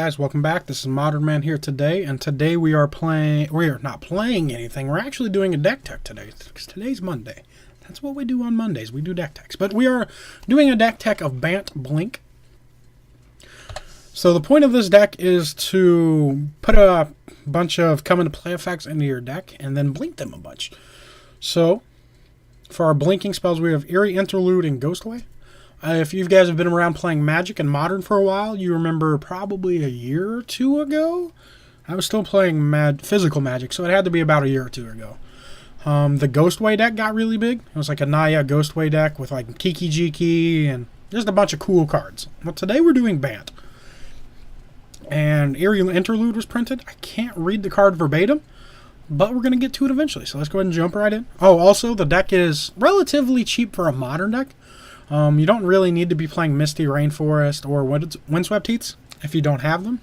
guys, welcome back. This is Modern Man here today, and today we are not playing anything. We're actually doing a deck tech today, because today's Monday. That's what we do on Mondays. We do deck techs. But we are doing a deck tech of Bant Blink. So the point of this deck is to put a bunch of come into play effects into your deck, and then blink them a bunch. So, for our blinking spells, we have Eerie Interlude and Ghostway. If you guys have been around playing Magic and Modern for a while, you remember probably a year or two ago, I was still playing physical Magic, so it had to be about a year or two ago. The Ghostway deck got really big. It was like a Naya Ghostway deck with like Kiki Jiki and just a bunch of cool cards. Well, today we're doing Bant. And Eerie Interlude was printed. I can't read the card verbatim, but we're going to get to it eventually, so let's go ahead and jump right in. Oh, also, the deck is relatively cheap for a Modern deck. You don't really need to be playing Misty Rainforest or Windswept Heats if you don't have them.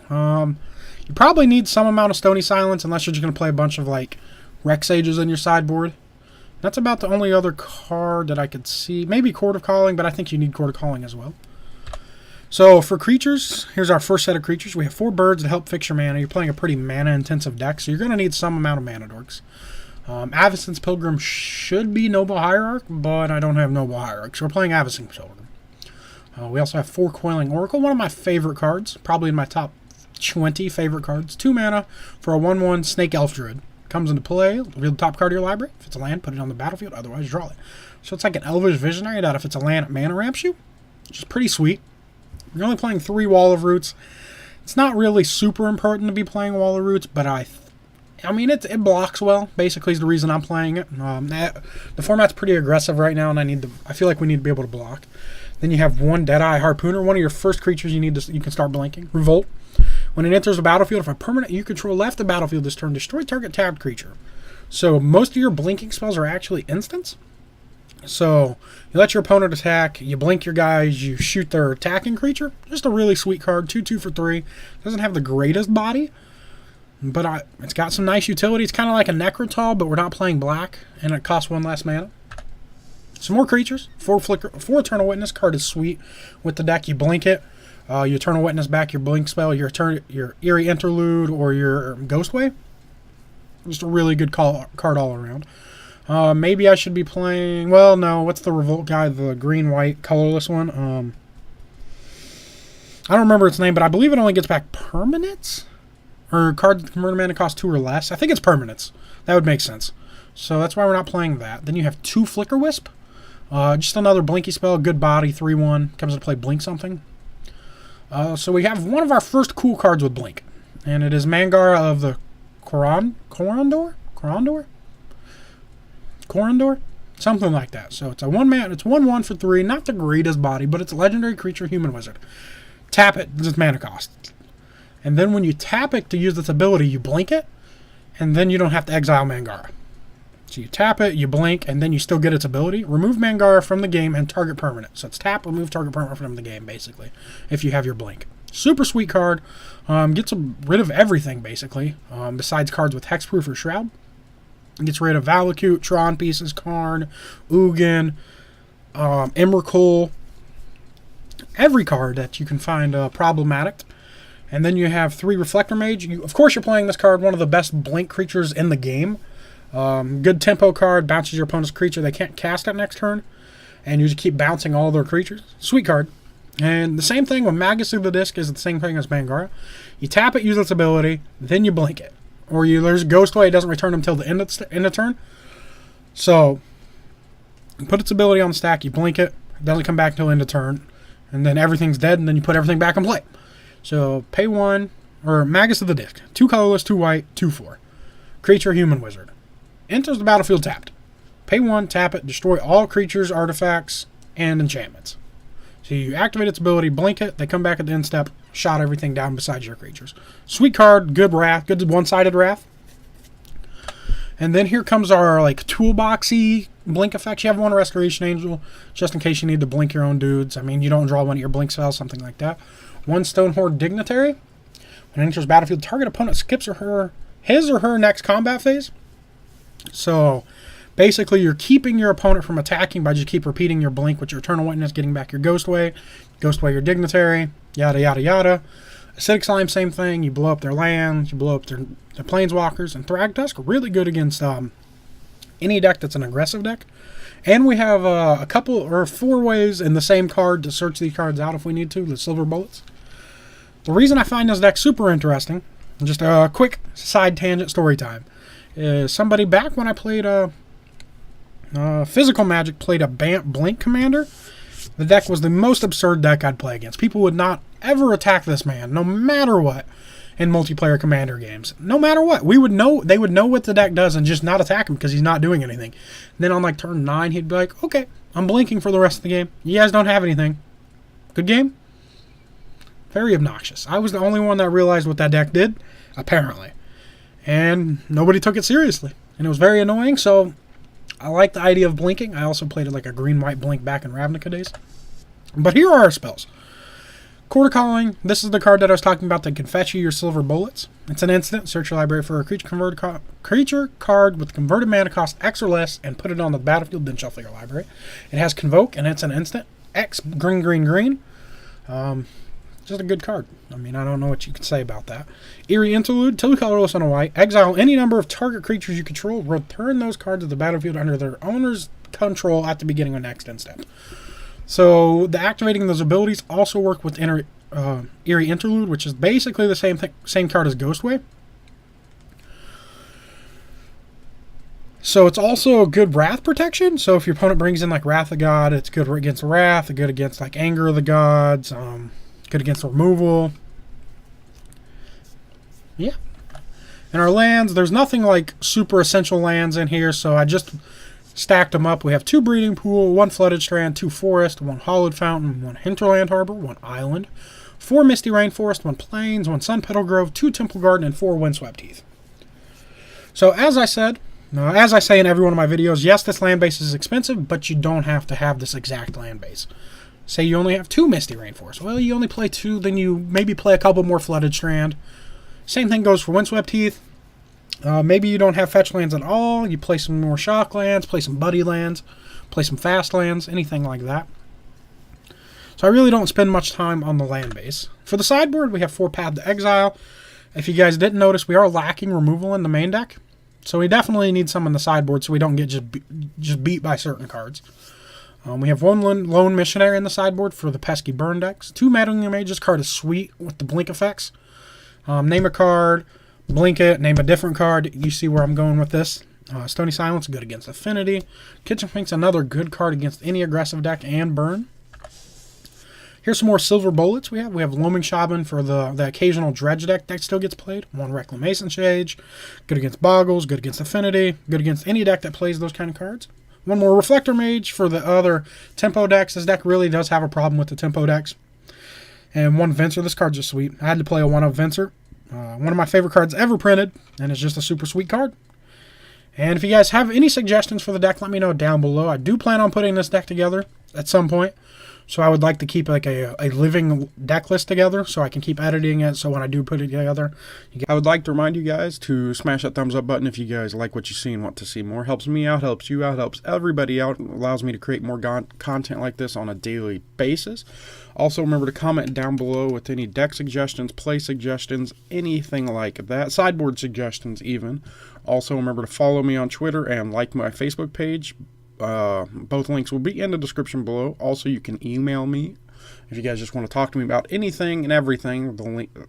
You probably need some amount of Stony Silence unless you're just going to play a bunch of like Rex Sages in your sideboard. That's about the only other card that I could see. Maybe Court of Calling, but I think you need Court of Calling as well. So for creatures, here's our first set of creatures. We have 4 birds to help fix your mana. You're playing a pretty mana-intensive deck, so you're going to need some amount of mana dorks. Avacyn's Pilgrim should be Noble Hierarch, but I don't have Noble Hierarch, so we're playing Avacyn's Pilgrim. We also have 4 Coiling Oracle, one of my favorite cards, probably in my top 20 favorite cards. 2 mana for a 1/1 Snake Elf Druid. Comes into play, reveal the top card of your library. If it's a land, put it on the battlefield, otherwise draw it. So it's like an Elvish Visionary that if it's a land, it mana ramps you, which is pretty sweet. You're only playing 3 Wall of Roots. It's not really super important to be playing Wall of Roots, but I mean, it blocks well, basically is the reason I'm playing it. The format's pretty aggressive right now, and I feel like we need to be able to block. Then you have 1 Deadeye Harpooner, one of your first creatures you can start blinking. Revolt. When it enters the battlefield, if a permanent you control left the battlefield this turn, destroy target tapped creature. So most of your blinking spells are actually instants. So you let your opponent attack, you blink your guys, you shoot their attacking creature. Just a really sweet card, 2/2 for 3. Doesn't have the greatest body, but it's got some nice utility. It's kind of like a Necrotal, but we're not playing black, and it costs 1 less mana. Some more creatures. 4 Eternal Witness. Card is sweet. With the deck, you blink it. You Eternal Witness back your blink spell, your Eerie Interlude, or your Ghostway. Just a really good card all around. Maybe I should be playing... Well, no. What's the Revolt guy? The green-white colorless one? I don't remember its name, but I believe it only gets back permanents? Or cards that convert mana cost 2 or less. I think it's permanents. That would make sense. So that's why we're not playing that. Then you have 2 Flicker Wisp. Just another blinky spell. Good body. 3/1. Comes into play blink something. So we have one of our first cool cards with blink. And it is Mangara of the Corondor? Something like that. So it's a 1-mana. It's 1/1 for 3. Not the greatest body, but it's a legendary creature, human wizard. Tap it. This is mana cost. And then when you tap it to use this ability, you blink it, and then you don't have to exile Mangara. So you tap it, you blink, and then you still get its ability. Remove Mangara from the game and target permanent. So it's tap, remove target permanent from the game, basically, if you have your blink. Super sweet card. Gets rid of everything, basically, besides cards with Hexproof or Shroud. It gets rid of Valakut, Tron pieces, Karn, Ugin, Emrakul. Every card that you can find problematic. And then you have 3 Reflector Mage. Of course, you're playing this card, one of the best blink creatures in the game. Good tempo card, bounces your opponent's creature. They can't cast it next turn. And you just keep bouncing all their creatures. Sweet card. And the same thing with Magus of the Disc is the same thing as Mangara. You tap it, use its ability, then you blink it. Or there's Ghostway, it doesn't return until the end of turn. So, you put its ability on the stack, you blink it, it doesn't come back until end of turn. And then everything's dead, and then you put everything back in play. So, pay 1, or Magus of the Disc. 2 colorless, 2 white, 2/4. Creature, human wizard. Enters the battlefield tapped. Pay 1, tap it, destroy all creatures, artifacts, and enchantments. So you activate its ability, blink it, they come back at the end step, shot everything down besides your creatures. Sweet card, good wrath, good one-sided wrath. And then here comes our like toolboxy blink effects. You have 1 Restoration Angel, just in case you need to blink your own dudes. I mean, you don't draw one of your blink spells, something like that. 1 Stonehorde Dignitary. When it enters battlefield, target opponent skips his or her next combat phase. So Basically, you're keeping your opponent from attacking by just keep repeating your blink with your Eternal Witness, getting back your Ghostway your Dignitary, yada, yada, yada. Acidic Slime, same thing. You blow up their lands, you blow up their Planeswalkers, and Thragtusk, really good against any deck that's an aggressive deck. And we have a couple or 4 ways in the same card to search these cards out if we need to, the Silver Bullets. The reason I find this deck super interesting, just a quick side tangent story time, is somebody back when I played Physical Magic, played a Bant Blink Commander. The deck was the most absurd deck I'd play against. People would not ever attack this man, no matter what, in multiplayer Commander games. No matter what. They would know what the deck does and just not attack him because he's not doing anything. And then on like turn 9, he'd be like, okay, I'm blinking for the rest of the game. You guys don't have anything. Good game? Very obnoxious. I was the only one that realized what that deck did, apparently. And nobody took it seriously. And it was very annoying, so I like the idea of blinking. I also played it like a green-white blink back in Ravnica days. But here are our spells. Quarter Calling, this is the card that I was talking about that can fetch you your Silver Bullets. It's an instant. Search your library for a creature card with converted mana cost X or less and put it on the battlefield, then shuffle your library. It has Convoke, and it's an instant. X, green, green, green. Just a good card. I mean, I don't know what you can say about that. Eerie Interlude, 2 colorless and a white. Exile any number of target creatures you control. Return those cards to the battlefield under their owner's control at the beginning of next end step. So, the activating those abilities also work with Eerie Interlude, which is basically the same card as Ghostway. So, it's also a good Wrath protection. So, if your opponent brings in like Wrath of God, it's good against Wrath, good against like Anger of the Gods, good against removal. Yeah. And our lands, there's nothing like super essential lands in here, so I just stacked them up. We have 2 Breeding Pool, 1 Flooded Strand, 2 Forest, 1 Hollowed Fountain, 1 Hinterland Harbor, 1 Island, 4 Misty Rainforest, 1 Plains, 1 Sun Petal Grove, 2 Temple Garden, and 4 Windswept Heath. So as I said, as I say in every one of my videos, yes, this land base is expensive, but you don't have to have this exact land base. Say you only have 2 Misty Rainforest. Well, you only play 2, then you maybe play a couple more Flooded Strand. Same thing goes for Windswept Heath. Maybe you don't have fetch lands at all. You play some more shock lands, play some buddy lands, play some fast lands, anything like that. So I really don't spend much time on the land base. For the sideboard, we have 4 Path to Exile. If you guys didn't notice, we are lacking removal in the main deck. So we definitely need some in the sideboard so we don't get just beat by certain cards. We have 1 Lone Missionary in the sideboard for the pesky burn decks. 2 Meddling Mages. Card is sweet with the blink effects. Name a card, blink it, name a different card. You see where I'm going with this. Stony Silence, good against Affinity. Kitchen Sink's another good card against any aggressive deck and burn. Here's some more Silver Bullets we have. We have Loaming Shaman for the occasional Dredge deck that still gets played. 1 Reclamation Sage, good against Boggles, good against Affinity, good against any deck that plays those kind of cards. 1 more Reflector Mage for the other tempo decks. This deck really does have a problem with the tempo decks. And 1 Venser. This card's just sweet. I had to play a 1-of Venser. One of my favorite cards ever printed, and it's just a super sweet card. And if you guys have any suggestions for the deck, let me know down below. I do plan on putting this deck together at some point. So I would like to keep like a living deck list together so I can keep editing it. So when I do put it together, I would like to remind you guys to smash that thumbs up button if you guys like what you see and want to see more. Helps me out, helps you out, helps everybody out, and allows me to create more content like this on a daily basis. Also remember to comment down below with any deck suggestions, play suggestions, anything like that, sideboard suggestions even. Also remember to follow me on Twitter and like my Facebook page. Both links will be in the description below. Also, you can email me if you guys just want to talk to me about anything and everything.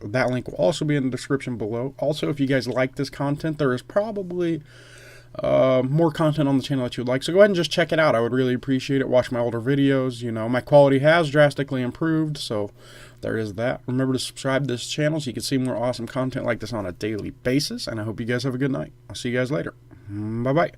That link will also be in the description below. Also, if you guys like this content, there is probably more content on the channel that you would like. So go ahead and just check it out. I would really appreciate it. Watch my older videos. You know, my quality has drastically improved, so there is that. Remember to subscribe to this channel so you can see more awesome content like this on a daily basis. And I hope you guys have a good night. I'll see you guys later. Bye-bye.